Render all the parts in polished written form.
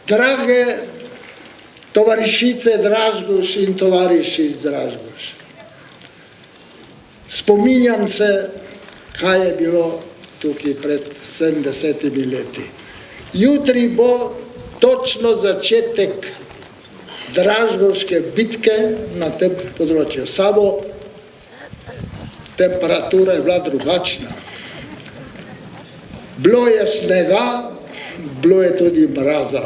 Drage tovarišice Dražgoš in tovariši iz Dražgoš, spominjam se, kaj je bilo tukaj pred 70 leti. Jutri bo točno začetek Dražgoške bitke na tem področju. Samo temperatura je bila drugačna. Bilo je snega, bilo je tudi mraza.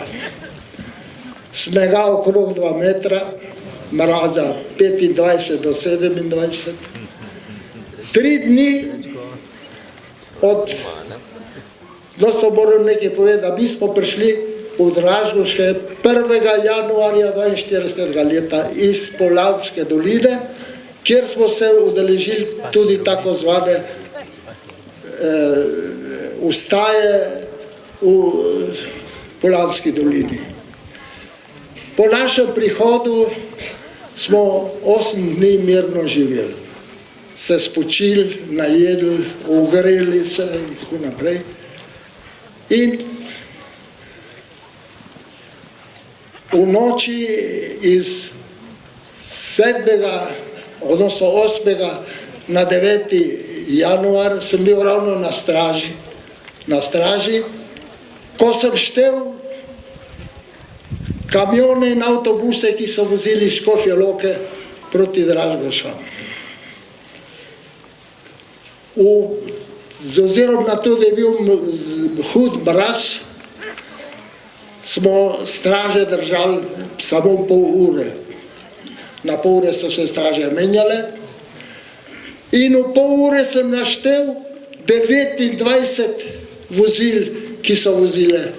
Snega okrog 2 metra, mraza 25 do 27. 3 dni no so morali nekaj povedati, da mi smo prišli v Dražgoše 1. januarja 42. leta iz Poljanske doline, kjer smo se udeležili tudi tako zvane ustaje v Poljanski dolini. Po našem prihodu smo 8 dni mirno živeli, se spočili, najedli, ogreli se in tako naprej. In v noči iz 8. na 9. januar sem bil ravno na straži, ko sem štel kamione in avtobuse, ki so vozili iz Škofje Loke proti Dražgošam. Z ozirom na to, da je bil hud mraz, smo straže držali samo pol ure. Na pol ure so se straže menjale in v pol ure sem naštel 29 vozil, ki so vozile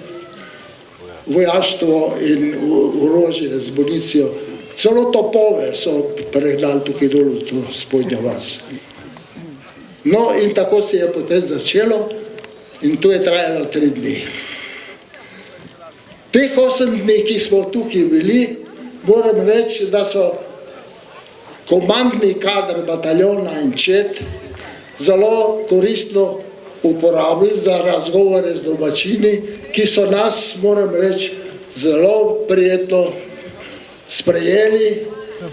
vojaštvo in orožje z municijo. Celo topove so pregnali tukaj dol v to spodnjo vas. No in tako se je potem začelo in to je trajalo 3 dni. Teh 8 dni, ki smo tukaj bili, moram reči, da so komandni kader bataljona in čet zelo koristno uporabili za razgovore z domačini, ki so nas, moram reči, zelo prijetno sprejeli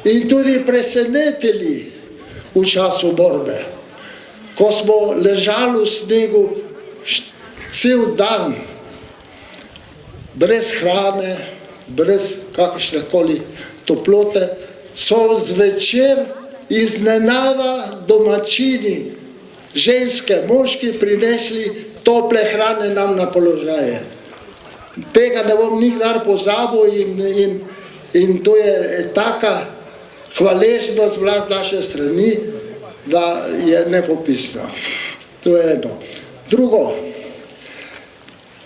in tudi presenetili v času borbe. Ko smo ležali v snegu cel dan, brez hrane, brez kakršnekoli toplote, so zvečer iznenada domačini, ženske, moški prinesli tople hrane nam na položaje. Tega ne bom nikdar pozabil in to je taka hvaležnost bila z naše strani, da je nepopisno. To je eno. Drugo,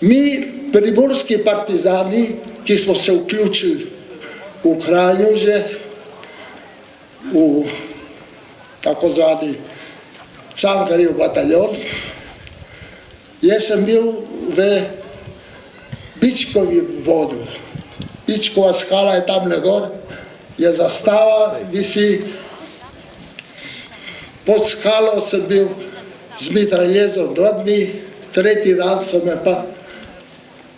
mi primorski partizani, ki smo se vključili v Kranju že, v tako zvani Cankarjev bataljon, jaz sem bil v Bičkovi vodu. Bičkova skala je tam gor, je zastava, visi. Pod skalo sem bil z mitraljezom 2 dni, 3. dan so me pa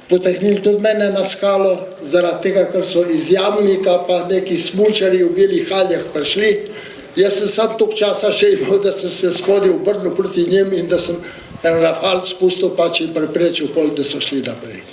potehnili tudi mene na skalo, zaradi tega, ker so iz Jamnika pa neki smučari v belih haljah prišli. Jaz sem sam toliko časa še imel, da sem se spodaj obrnil proti njem in da sem en rafal spustil pač in preprečil pol, da so šli naprej.